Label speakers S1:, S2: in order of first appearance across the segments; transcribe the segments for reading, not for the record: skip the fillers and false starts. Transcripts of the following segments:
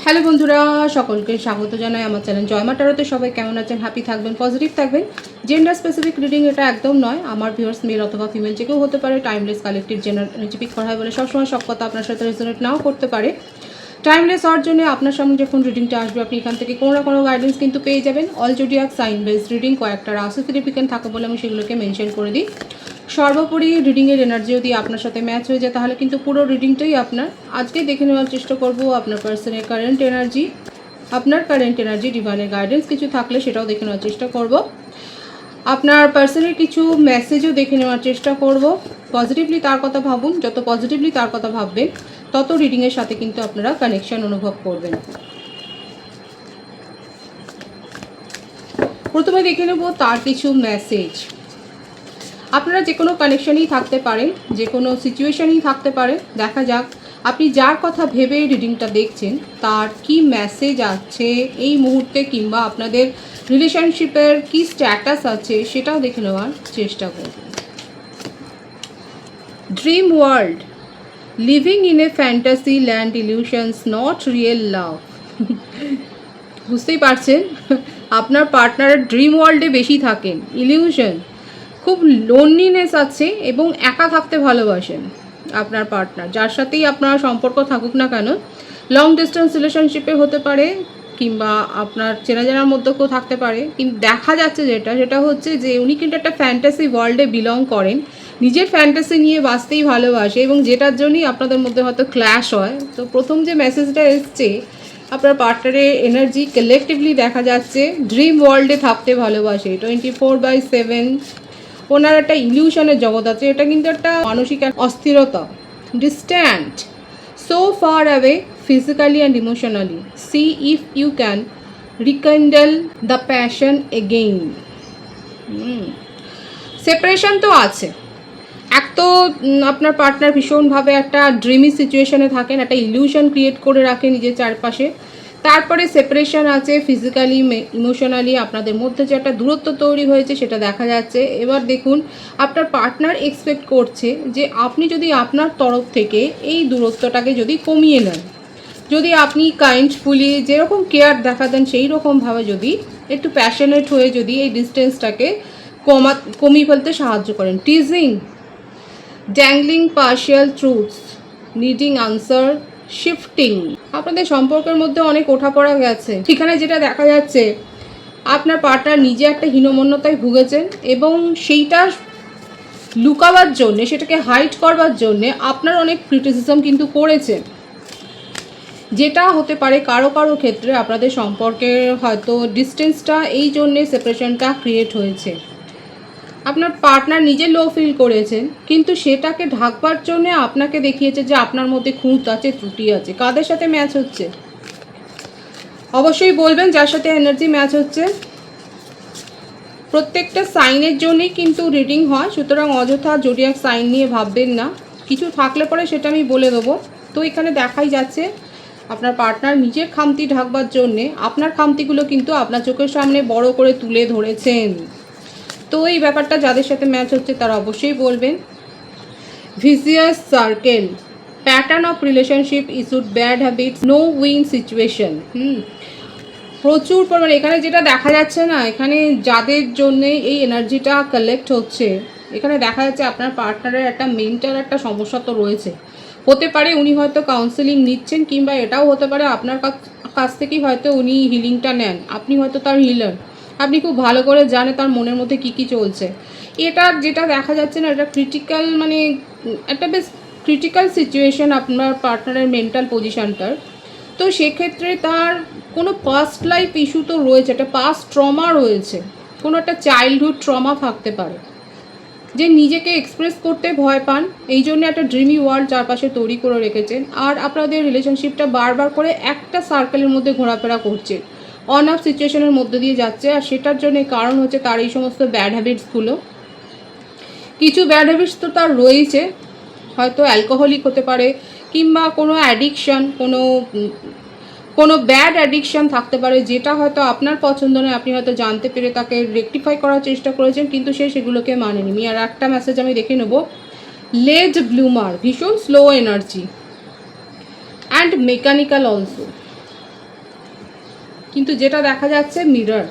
S1: Hello বন্ধুরা, সকলকে স্বাগত জানাই আমার চ্যানেল জয়মা ট্যারোতে। সবাই কেমন আছেন? হ্যাপি থাকবেন, পজিটিভ থাকবেন। জেন্ডার স্পেসিফিক রিডিং এটা একদম নয়। আমার ভিউয়ার্স মেল অথবা ফিমেল যে কেউ হতে পারে। Timeless collective general energy pick করা হয় বলে সবসময় সব কথা আপনার সাথে রেজোনেট নাও করতে পারে। টাইমলেস হওয়ার জন্য আপনার সামনে যখন রিডিংটা আসবে আপনি এখান থেকে কোনো না কোনো গাইডেন্স কিন্তু পেয়ে যাবেন। All zodiac sign base reading, কয়েকটা রাশি সিগনিফিকেন্ট থাকে বলে আমি সেগুলোকে মেনশন করে দিই। সর্বোপরি রিডিংয়ের এনার্জি যদি আপনার সাথে ম্যাচ হয়ে যায় তাহলে কিন্তু পুরো রিডিংটাই আপনার। আজকে দেখে নেওয়ার চেষ্টা করব আপনার পার্সনের কারেন্ট এনার্জি, আপনার কারেন্ট এনার্জি, ডিভাইনের গাইডেন্স কিছু থাকলে সেটাও দেখে নেওয়ার চেষ্টা করব। আপনার পার্সনের কিছু মেসেজও দেখে নেওয়ার চেষ্টা করব। পজিটিভলি তার কথা ভাবুন, যত পজিটিভলি তার কথা ভাববেন তত রিডিংয়ের সাথে কিন্তু আপনারা কানেকশন অনুভব করবেন। প্রথমে দেখে নেব তার কিছু মেসেজ। আপনারা যে কোনো কানেকশানেই থাকতে পারেন, যে কোনো সিচুয়েশানেই থাকতে পারেন। দেখা যাক আপনি যার কথা ভেবে রিডিংটা দেখছেন তার কি মেসেজ আছে এই মুহূর্তে, কিংবা আপনাদের রিলেশনশিপের কি স্ট্যাটাস আছে সেটাও দেখে নেওয়ার চেষ্টা করবেন। Dream world, living in a fantasy land, illusions not real love. বুঝতেই পারছেন আপনার পার্টনারের ড্রিম ওয়ার্ল্ডে বেশি থাকেন, ইলিউশন, খুব লোনলিনেস আছে এবং একা থাকতে ভালোবাসেন আপনার পার্টনার। যার সাথেই আপনার সম্পর্ক থাকুক না কেন, লং ডিস্টেন্স রিলেশনশিপে হতে পারে কিংবা আপনার চেনা জানার মধ্যে কেউ থাকতে পারে, কিন্তু দেখা যাচ্ছে সেটা হচ্ছে যে উনি কিন্তু একটা ফ্যান্টাসি ওয়ার্ল্ডে বিলং করেন, নিজের ফ্যান্টাসি নিয়ে বাঁচতেই ভালোবাসে এবং যেটার জন্যই আপনাদের মধ্যে হয়তো ক্ল্যাশ হয়। তো প্রথম যে মেসেজটা এসছে আপনার পার্টনারের এনার্জি কালেকটিভলি দেখা যাচ্ছে ড্রিম ওয়ার্ল্ডে থাকতে ভালোবাসে 24/7। ওনার একটা ইলিউশনের জগৎ আছে, এটা কিন্তু একটা মানসিক অস্থিরতা। Distant, so far away physically and emotionally, see if you can rekindle the passion again. Separation তো আছে, এক তো আপনার পার্টনার ভীষণভাবে একটা ড্রিমি সিচুয়েশনে থাকেন, একটা ইলিউশন ক্রিয়েট করে রাখে নিজের চারপাশে। তারপরে সেপারেশন আছে, ফিজিক্যালি ইমোশনালি আপনাদের মধ্যে যে একটা দূরত্ব তৈরি হয়েছে সেটা দেখা যাচ্ছে। এবার দেখুন আপনার পার্টনার এক্সপেক্ট করছে যে আপনি যদি আপনার তরফ থেকে এই দূরত্বটাকে যদি কমিয়ে নেন, যদি আপনি কাইন্ডফুলি যেরকম কেয়ার দেখাতেন সেই রকমভাবে যদি একটু প্যাশনেট হয়ে যদি এই ডিস্টেন্সটাকে কমিয়ে ফেলতে সাহায্য করেন। Teasing, dangling partial truths, needing answer, shifting, আপনাদের সম্পর্কের মধ্যে অনেক ওঠাপড়া গেছে। সেখানে যেটা দেখা যাচ্ছে আপনার পার্টনার নিজে একটা হীনমন্যতায় ভুগেছেন এবং সেইটা লুকাবার জন্যে, সেটাকে হাইড করবার জন্যে আপনার অনেক ক্রিটিসিজম কিন্তু করেছেন, যেটা হতে পারে কারো কারো ক্ষেত্রে আপনাদের সম্পর্কের হয়তো ডিস্টেন্সটা এই জন্যে সেপারেশনটা ক্রিয়েট হয়েছে। আপনার পার্টনার নিজে লো ফিল করেছেন কিন্তু সেটাকে ঢাকবার জন্য আপনাকে দেখিয়েছে যে আপনার মধ্যে খুঁত আছে, ত্রুটি আছে। কাদের সাথে ম্যাচ হচ্ছে অবশ্যই বলবেন, যার সাথে এনার্জি ম্যাচ হচ্ছে। প্রত্যেকটা সাইনের জন্যই কিন্তু রিডিং হয়, সুতরাং অযথা জোডিয়াক সাইন নিয়ে ভাববেন না। কিছু থাকলে পরে সেটা আমি বলে দেবো। তো এখানে দেখাই যাচ্ছে আপনার পার্টনার নিজের খামতি ঢাকবার জন্যে আপনার খামতিগুলো কিন্তু আপনার চোখের সামনে বড় করে তুলে ধরেছেন। তো এই ব্যাপারটা যাদের সাথে ম্যাচ হচ্ছে তারা অবশ্যই বলবেন। Vicious circle, pattern of relationship issued, bad habits, no win situation. প্রচুর পরিমাণে এখানে যেটা দেখা যাচ্ছে না, এখানে যাদের জন্যে এই এনার্জিটা কালেক্ট হচ্ছে, এখানে দেখা যাচ্ছে আপনার পার্টনারের একটা মেন্টাল একটা সমস্যা তো রয়েছে। হতে পারে উনি হয়তো কাউন্সেলিং নিচ্ছেন, কিংবা এটাও হতে পারে আপনার কাছ থেকেই হয়তো উনি হিলিংটা নেন, আপনি হয়তো তার হিলার। আপনি খুব ভালো করে জানেন তার মনের মধ্যে কী কী চলছে। এটা যেটা দেখা যাচ্ছে না, এটা ক্রিটিক্যাল, মানে একটা বেশ ক্রিটিক্যাল সিচুয়েশন আপনার পার্টনারের মেন্টাল পজিশানটার। তো সেক্ষেত্রে তার কোনো পাস্ট লাইফ ইস্যু তো রয়েছে, একটা পাস্ট ট্রমা রয়েছে, কোনো একটা চাইল্ডহুড ট্রমা থাকতে পারে, যে নিজেকে এক্সপ্রেস করতে ভয় পান, এই জন্য একটা ড্রিমি ওয়ার্ল্ড চারপাশে তৈরি করে রেখেছেন। আর আপনাদের রিলেশনশিপটা বারবার করে একটা সার্কেলের মধ্যে ঘোরাফেরা করছে, অন অফ সিচুয়েশনের মধ্যে দিয়ে যাচ্ছে। আর সেটার জন্য কারণ হচ্ছে তার এই সমস্ত ব্যাড হ্যাবিটসগুলো। কিছু ব্যাড হ্যাবিটস তো তার রয়েছে, হয়তো অ্যালকোহলিক হতে পারে, কিংবা কোনো অ্যাডিকশান, কোনো ব্যাড অ্যাডিকশান থাকতে পারে, যেটা হয়তো আপনার পছন্দ নয়। আপনি হয়তো জানতে পেরে তাকে রেকটিফাই করার চেষ্টা করেছেন কিন্তু সে সেগুলোকে মানেনি। আর একটা মেসেজ আমি দেখে নেব। লেট ব্লুমার, ভীষণ slow energy and mechanical also. কিন্তু যেটা দেখা যাচ্ছে মিরর,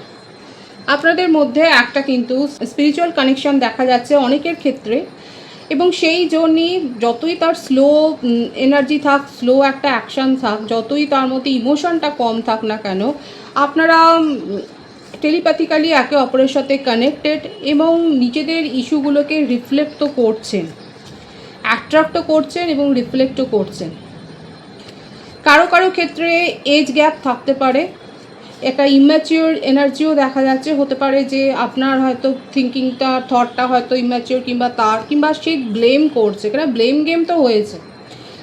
S1: আপনাদের মধ্যে একটা কিন্তু স্পিরিচুয়াল কানেকশন দেখা যাচ্ছে অনেকের ক্ষেত্রে, এবং সেই জন্যই যতই তার স্লো এনার্জি থাক, স্লো একটা অ্যাকশান থাক, যতই তার মধ্যে ইমোশনটা কম থাক না কেন, আপনারা টেলিপ্যাথিক্যালি একে অপরের সাথে কানেক্টেড এবং নিজেদের ইস্যুগুলোকে রিফ্লেক্টও করছেন, অ্যাট্রাক্টও করছেন এবং রিফ্লেক্টও করছেন। কারো কারো ক্ষেত্রে এজ গ্যাপ থাকতে পারে, একটা ইম্যাচিওর এনার্জিও দেখা যাচ্ছে, হতে পারে যে আপনার হয়তো থিঙ্কিংটা, থটটা হয়তো ইম্যাচিওর, কিংবা সে ব্লেম করছে, কেন ব্লেম গেম তো হয়েছে,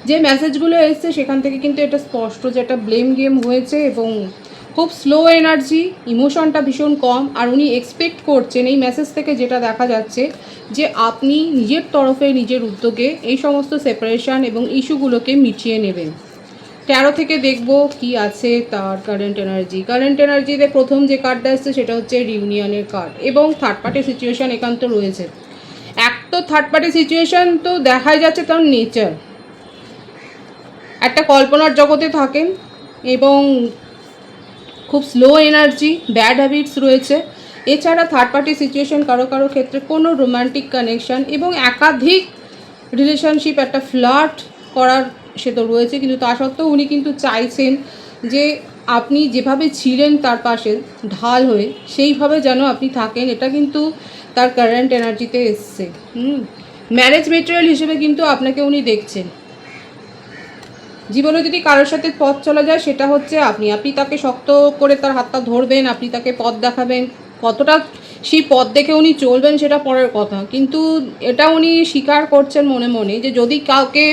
S1: যে মেসেজগুলো এসছে সেখান থেকে কিন্তু এটা স্পষ্ট যে একটা ব্লেম গেম হয়েছে এবং খুব স্লো এনার্জি, ইমোশনটা ভীষণ কম। আর উনি এক্সপেক্ট করছেন এই মেসেজ থেকে, যেটা দেখা যাচ্ছে যে আপনি নিজের তরফে নিজের উদ্যোগে এই সমস্ত সেপারেশন এবং ইস্যুগুলোকে মিটিয়ে নেবেন। 13 থেকে দেখব কি আছে তার কারেন্ট এনার্জিতে প্রথম যে কার্ডটা এসছে সেটা হচ্ছে রিউনিয়নের কার্ড, এবং থার্ড পার্টি সিচুয়েশান একান্ত রয়েছে। এক তো থার্ড পার্টি সিচুয়েশান তো দেখাই যাচ্ছে তার নেচার, একটা কল্পনার জগতে থাকেন এবং খুব স্লো এনার্জি, ব্যাড হ্যাবিটস রয়েছে। এছাড়া থার্ড পার্টি সিচুয়েশান কারো কারো ক্ষেত্রে কোনো রোম্যান্টিক কানেকশান এবং একাধিক রিলেশনশিপ, একটা ফ্লার্ট করার সে তো রয়েছে, কিন্তু তা সত্ত্বেও উনি কিন্তু চাইছেন যে আপনি যেভাবে ছিলেন তার পাশে ঢাল হয়ে, সেইভাবে যেন আপনি থাকেন। এটা কিন্তু তার কারেন্ট এনার্জিতে এসছে। ম্যারেজ মেটেরিয়াল হিসেবে কিন্তু আপনাকে উনি দেখছেন। জীবনে যদি কারোর সাথে পথ চলা যায় সেটা হচ্ছে আপনি তাকে শক্ত করে তার হাতটা ধরবেন, আপনি তাকে পথ দেখাবেন। কতটা সেই পথ দেখে উনি চলবেন সেটা পরের কথা, কিন্তু এটা উনি স্বীকার করছেন মনে মনে যে যদি কাউকে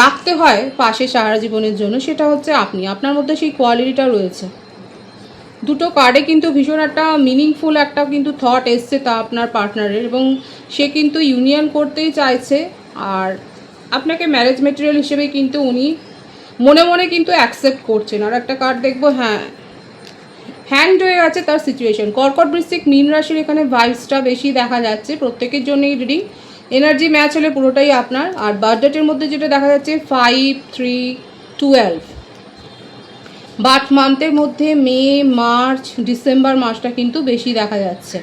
S1: রাখতে হয় পাশে সারা জীবনের জন্য, সেটা হচ্ছে আপনার মধ্যে সেই কোয়ালিটিটা রয়েছে। দুটো কার্ডে কিন্তু ভীষণ একটা মিনিংফুল একটা কিন্তু থট এসছে তা আপনার পার্টনারের, এবং সে কিন্তু ইউনিয়ন করতেই চাইছে, আর আপনাকে ম্যারেজ মেটেরিয়াল হিসেবে কিন্তু উনি মনে মনে কিন্তু অ্যাকসেপ্ট করছেন। আর একটা কার্ড দেখবো, হ্যাঁ, হ্যান্ড হয়ে গেছে তার সিচুয়েশন। কর্কট, বৃশ্চিক, মীন রাশির এখানে ভাইবসটা বেশি দেখা যাচ্ছে। প্রত্যেকের জন্যই রিডিং, এনার্জি ম্যাচ হলে পুরোটাই আপনার। আর বার্থডেটের মধ্যে যেটা দেখা যাচ্ছে 5, 3, 12। বার্থ মান্থের মধ্যে মে, মার্চ, ডিসেম্বর মাসটা কিন্তু বেশি দেখা যাচ্ছে।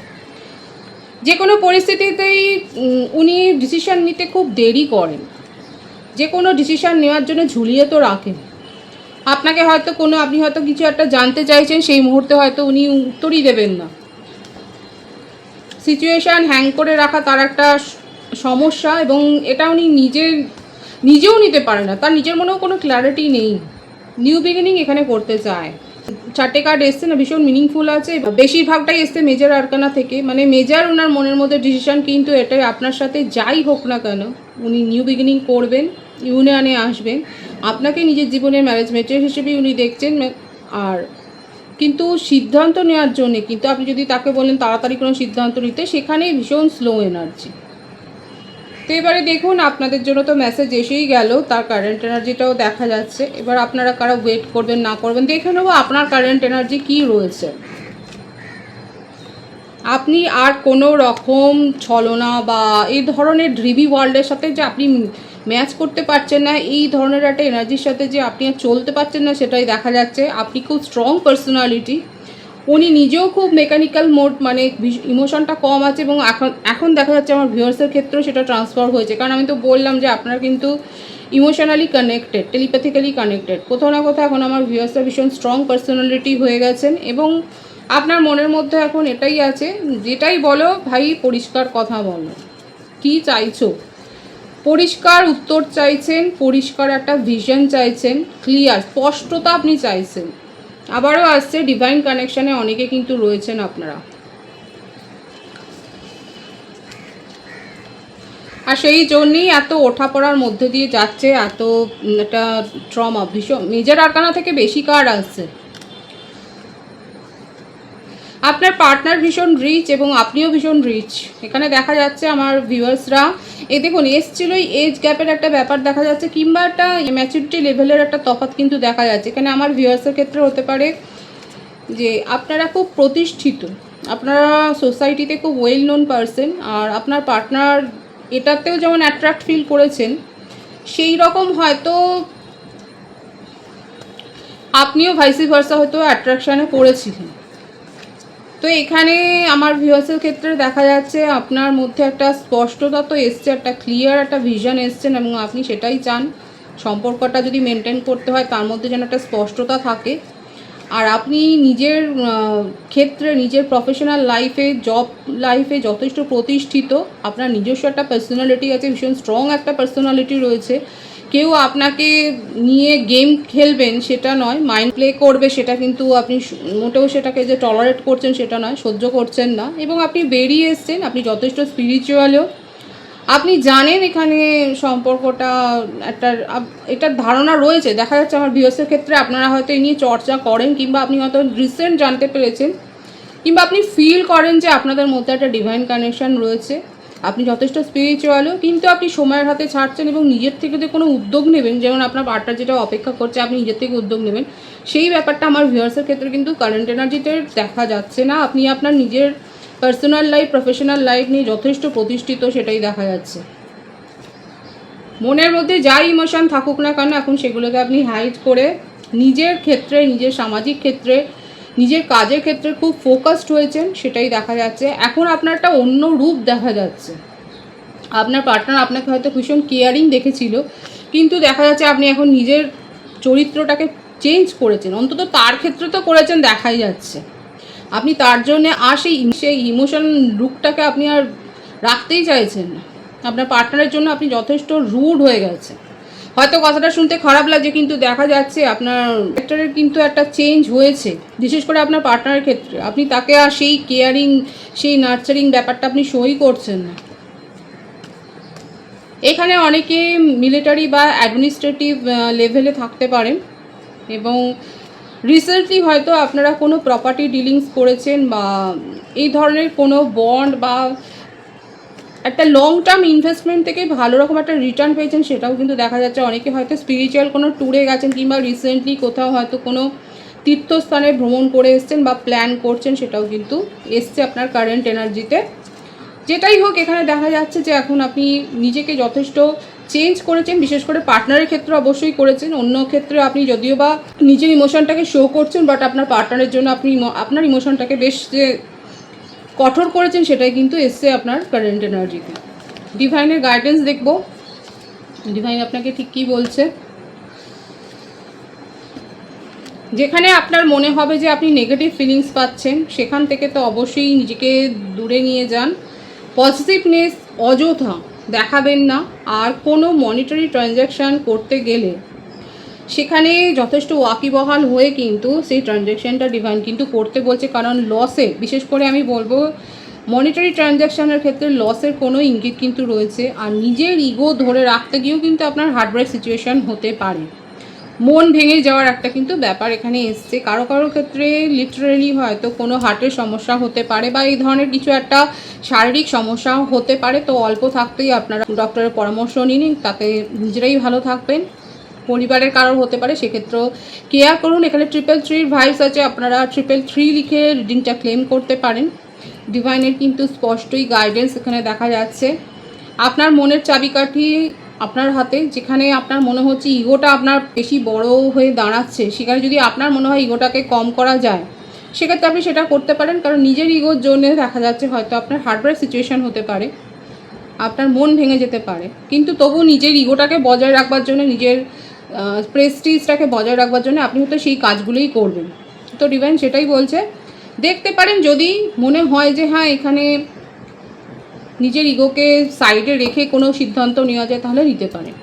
S1: যে কোনো পরিস্থিতিতেই উনি ডিসিশান নিতে খুব দেরি করেন, যে কোনো ডিসিশান নেওয়ার জন্য ঝুলিয়ে তো রাখেন। আপনি হয়তো কিছু একটা জানতে চাইছেন, সেই মুহূর্তে হয়তো উনি উত্তরই দেবেন না। সিচুয়েশান হ্যাং করে রাখা তার একটা সমস্যা, এবং এটা উনি নিজেও নিতে পারে না, তার নিজের মনেও কোনো ক্ল্যারিটি নেই। নিউ বিগিনিং এখানে করতে চায়। 4টে কার্ড এসছে না, ভীষণ মিনিংফুল আছে। বেশিরভাগটাই এসছে মেজর আরকানা থেকে, মানে মেজর ওনার মনের মধ্যে ডিসিশান কিন্তু এটাই, আপনার সাথে যাই হোক না কেন উনি নিউ বিগিনিং করবেন, ইউনিয়নে আসবেন। আপনাকে নিজের জীবনের ম্যারেজ মেটেরিয়াল হিসেবেই উনি দেখছেন। আর কিন্তু সিদ্ধান্ত নেওয়ার জন্যে কিন্তু আপনি যদি তাকে বলেন তাড়াতাড়ি কোনো সিদ্ধান্ত নিতে, সেখানেই ভীষণ স্লো এনার্জি। তো এবারে দেখুন, আপনাদের জন্য তো মেসেজ এসেই গেল, তার কারেন্ট এনার্জিটাও দেখা যাচ্ছে। এবার আপনারা কারা ওয়েট করবেন না করবেন দেখে নেবো আপনার কারেন্ট এনার্জি কী রয়েছে। আপনি আর কোনো রকম ছলনা বা এই ধরনের ড্রিভি ওয়ার্ল্ডের সাথে যে আপনি ম্যাচ করতে পারছেন না, এই ধরনের একটা এনার্জির সাথে যে আপনি আর চলতে পারছেন না, সেটাই দেখা যাচ্ছে। আপনি খুব স্ট্রং পার্সোনালিটি, উনি নিজেও খুব মেকানিক্যাল মোড, মানে ইমোশনটা কম আছে, এবং এখন দেখা যাচ্ছে আমার ভিউয়ার্সের ক্ষেত্রেও সেটা ট্রান্সফার হয়েছে। কারণ আমি তো বললাম যে আপনার কিন্তু ইমোশনালি কানেক্টেড, টেলিপ্যাথিক্যালি কানেক্টেড। কোথাও না কোথাও এখন আমার ভিউয়ার্সরা ভীষণ স্ট্রং পার্সোনালিটি হয়ে গেছেন, এবং আপনার মনের মধ্যে এখন এটাই আছে, যেটাই বলো ভাই পরিষ্কার কথা বলো, কী চাইছো, পরিষ্কার উত্তর চাইছেন, পরিষ্কার একটা ভিশন চাইছেন, ক্লিয়ার স্পষ্টতা আপনি চাইছেন। আবারও আসছে ডিভাইন কানেকশানে অনেকে কিন্তু রয়েছেন আপনারা, আর সেই জন্যেই এত ওঠাপড়ার মধ্যে দিয়ে যাচ্ছে, এত একটা ট্রমা। ভীষণ মেজর আরকানা থেকে বেশি কার্ড আসছে। আপনার পার্টনার ভীষণ রিচ এবং আপনিও ভীষণ রিচ এখানে দেখা যাচ্ছে আমার ভিউয়ার্সরা। এই দেখুন, এসছিলোই এজ গ্যাপের একটা ব্যাপার দেখা যাচ্ছে, কিংবা একটা ম্যাচুরিটি লেভেলের একটা তফাৎ কিন্তু দেখা যাচ্ছে। এখানে আমার ভিউয়ার্সের ক্ষেত্রে হতে পারে যে আপনারা খুব প্রতিষ্ঠিত, আপনারা সোসাইটিতে খুব ওয়েল নোন পারসন, আর আপনার পার্টনার এটাতেও যেমন অ্যাট্রাক্ট ফিল করেছেন, সেই রকম হয়তো আপনিও ভাইসি ভার্সা হয়তো অ্যাট্রাকশানে পড়েছিলেন। তো এখানে আমার ভিউয়ার্সের ক্ষেত্রে দেখা যাচ্ছে আপনার মধ্যে একটা স্পষ্টতা তো এসছে, একটা ক্লিয়ার একটা ভিশন এসছেন এবং আপনি সেটাই চান। সম্পর্কটা যদি মেনটেন করতে হয় তার মধ্যে যেন একটা স্পষ্টতা থাকে। আর আপনি নিজের ক্ষেত্রে নিজের প্রফেশনাল লাইফে, জব লাইফে যথেষ্ট প্রতিষ্ঠিত। আপনার নিজস্ব একটা পার্সোনালিটি আছে, ভীষণ স্ট্রং একটা পার্সোনালিটি রয়েছে। কেউ আপনাকে নিয়ে গেম খেলবেন সেটা নয়, মাইন্ড প্লে করবে সেটা কিন্তু আপনি মোটেও সেটাকে যে টলারেট করছেন সেটা নয়, সহ্য করছেন না। এবং আপনি বেরিয়ে এসছেন, আপনি যথেষ্ট স্পিরিচুয়ালও। আপনি জানেন এখানে সম্পর্কটা একটা এটার ধারণা রয়েছে। দেখা যাচ্ছে আমার ভিউয়ার্সের ক্ষেত্রে আপনারা হয়তো এই নিয়ে চর্চা করেন, কিংবা আপনি হয়তো রিসেন্ট জানতে পেরেছেন, কিংবা আপনি ফিল করেন যে আপনাদের মধ্যে একটা ডিভাইন কানেকশান রয়েছে। আপনি যথেষ্ট স্পিরিচুয়ালও, কিন্তু আপনি সময়ের হাতে ছাড়ছেন এবং নিজের থেকে যে কোনো উদ্যোগ নেবেন, যেমন আপনার পার্টনার যেটা অপেক্ষা করছে আপনি নিজের থেকে উদ্যোগ নেবেন, সেই ব্যাপারটা আমার ভিউয়ার্সের ক্ষেত্রে কিন্তু কারেন্ট এনার্জিতে দেখা যাচ্ছে না। আপনি আপনার নিজের পার্সোনাল লাইফ, প্রফেশনাল লাইফ নিয়ে যথেষ্ট প্রতিষ্ঠিত, সেটাই দেখা যাচ্ছে। মনের মধ্যে যাই ইমোশন থাকুক না কেন, এখন সেগুলোকে আপনি হাইড করে নিজের ক্ষেত্রে, নিজের সামাজিক ক্ষেত্রে, নিজের কাজের ক্ষেত্রে খুব ফোকাসড হয়েছেন, সেটাই দেখা যাচ্ছে। এখন আপনার একটা অন্য রূপ দেখা যাচ্ছে। আপনার পার্টনার আপনাকে হয়তো ভীষণ কেয়ারিং দেখেছিল, কিন্তু দেখা যাচ্ছে আপনি এখন নিজের চরিত্রটাকে চেঞ্জ করেছেন, অন্তত তার ক্ষেত্রে তো করেছেন, দেখাই যাচ্ছে। আপনি তার জন্যে আর সেই ইমোশন লুকটাকে আপনি আর রাখতেই চাইছেন না। আপনার পার্টনারের জন্য আপনি যথেষ্ট রুড হয়ে গেছেন। হয়তো কথাটা শুনতে খারাপ লাগছে, কিন্তু দেখা যাচ্ছে আপনার ক্যারেক্টারের কিন্তু একটা চেঞ্জ হয়েছে, বিশেষ করে আপনার পার্টনারের ক্ষেত্রে। আপনি তাকে আর সেই কেয়ারিং, সেই নার্চারিং ব্যাপারটা আপনি সই করছেন না। এখানে অনেকে মিলিটারি বা অ্যাডমিনিস্ট্রেটিভ লেভেলে থাকতে পারেন, এবং রিসেন্টলি হয়তো আপনারা কোনো প্রপার্টি ডিলিংস করেছেন, বা এই ধরনের কোনো বন্ড বা একটা লং টার্ম ইনভেস্টমেন্ট থেকে ভালো রকম একটা রিটার্ন পেয়েছেন, সেটাও কিন্তু দেখা যাচ্ছে। অনেকে হয়তো স্পিরিচুয়াল কোনো ট্যুরে গেছেন, কিংবা রিসেন্টলি কোথাও হয়তো কোনো তীর্থস্থানে ভ্রমণ করে এসছেন বা প্ল্যান করছেন, সেটাও কিন্তু এসছে আপনার কারেন্ট এনার্জিতে। যেটাই হোক, এখানে দেখা যাচ্ছে যে এখন আপনি নিজেকে যথেষ্ট চেঞ্জ করেছেন, বিশেষ করে পার্টনারের ক্ষেত্রে অবশ্যই করেছেন। অন্য ক্ষেত্রে আপনি যদিও বা নিজের ইমোশনটাকে শো করছেন, বাট আপনার পার্টনারের জন্য আপনি আপনার ইমোশনটাকে বেশ যে কঠোর করেছেন, সেটাই কিন্তু এসছে আপনার কারেন্ট এনার্জিতে। ডিভাইনের গাইডেন্স দেখব, ডিভাইন আপনাকে ঠিক কী বলছে। যেখানে আপনার মনে হবে যে আপনি নেগেটিভ ফিলিংস পাচ্ছেন, সেখান থেকে তো অবশ্যই নিজেকে দূরে নিয়ে যান। পজিটিভনেস অযথা দেখাবেন না। আর কোনো মনিটারি ট্রানজ্যাকশান করতে গেলে সেখানে যথেষ্ট ওয়াকিবহাল হয়ে কিন্তু সেই ট্রানজ্যাকশানটা ডিভাইন কিন্তু করতে বলছে, কারণ লসে, বিশেষ করে আমি বলবো মনিটারি ট্রানজ্যাকশানের ক্ষেত্রে লসের কোনো ইঙ্গিত কিন্তু রয়েছে। আর নিজের ইগো ধরে রাখতে গিয়েও কিন্তু আপনার হার্টব্রেক সিচুয়েশান হতে পারে, মন ভেঙে যাওয়ার একটা কিন্তু ব্যাপার এখানে এসছে। কারো কারো ক্ষেত্রে লিটারেলি হয়তো কোনো হার্টের সমস্যা হতে পারে, বা এই ধরনের কিছু একটা শারীরিক সমস্যাও হতে পারে। তো অল্প থাকতেই আপনারা ডক্টরের পরামর্শ নিন, তাতে নিজেরাই ভালো থাকবেন। পরিবারের কারোর হতে পারে, সেক্ষেত্রেও কেয়ার করুন। এখানে 333 ভাইবস আছে, আপনারা 333 লিখে রিডিংটা ক্লেম করতে পারেন। ডিভাইনের কিন্তু স্পষ্টই গাইডেন্স এখানে দেখা যাচ্ছে। আপনার মনের চাবিকাঠি আপনার হাতে। যেখানে আপনার মনে হচ্ছে ইগোটা আপনার বেশি বড় হয়ে দাঁড়াচ্ছে, সেখানে যদি আপনার মনে হয় ইগোটাকে কম করা যায়, সেক্ষেত্রে আপনি সেটা করতে পারেন। কারণ নিজের ইগোর জন্য দেখা যাচ্ছে হয়তো আপনার হার্টব্রেক সিচুয়েশান হতে পারে, আপনার মন ভেঙে যেতে পারে, কিন্তু তবু নিজের ইগোটাকে বজায় রাখবার জন্য, নিজের প্রেস্টিজটাকে বজায় রাখবার জন্য আপনি হয়তো সেই কাজগুলোই করবেন। তো ডিভাইন সেটাই বলছে। দেখতে পারেন যদি মনে হয় যে হ্যাঁ এখানে নিজের ইগোকে সাইডে রেখে কোনো সিদ্ধান্ত নেওয়া যায়, তাহলে নিতে পারেন।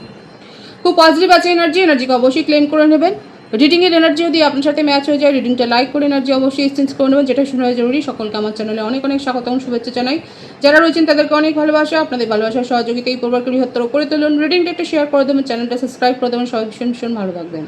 S1: খুব পজিটিভ আছে এনার্জিকে অবশ্যই ক্লেম করে নেবেন। রিডিংয়ের এনার্জি যদি আপনার সাথে ম্যাচ হয়ে যায়, রিডিংটা লাইক করে এনার্জি অবশ্যই এক্সচেঞ্জ করে নেবেন, যেটা শোনা জরুরি। সকলকে আমার চ্যানেলে অনেক অনেক স্বাগত এবং শুভেচ্ছা জানাই। যারা রয়েছেন তাদেরকে অনেক ভালোবাসা। আপনাদের ভালোবাসার সহযোগিতা এই পরিবারকে বৃহত্তর করে তুলুন। রিডিংটা একটু শেয়ার করে দেবেন, চ্যানেলটা সাবস্ক্রাইব করে দেবেন। সবাই ভীষণ ভীষণ ভালো থাকবেন।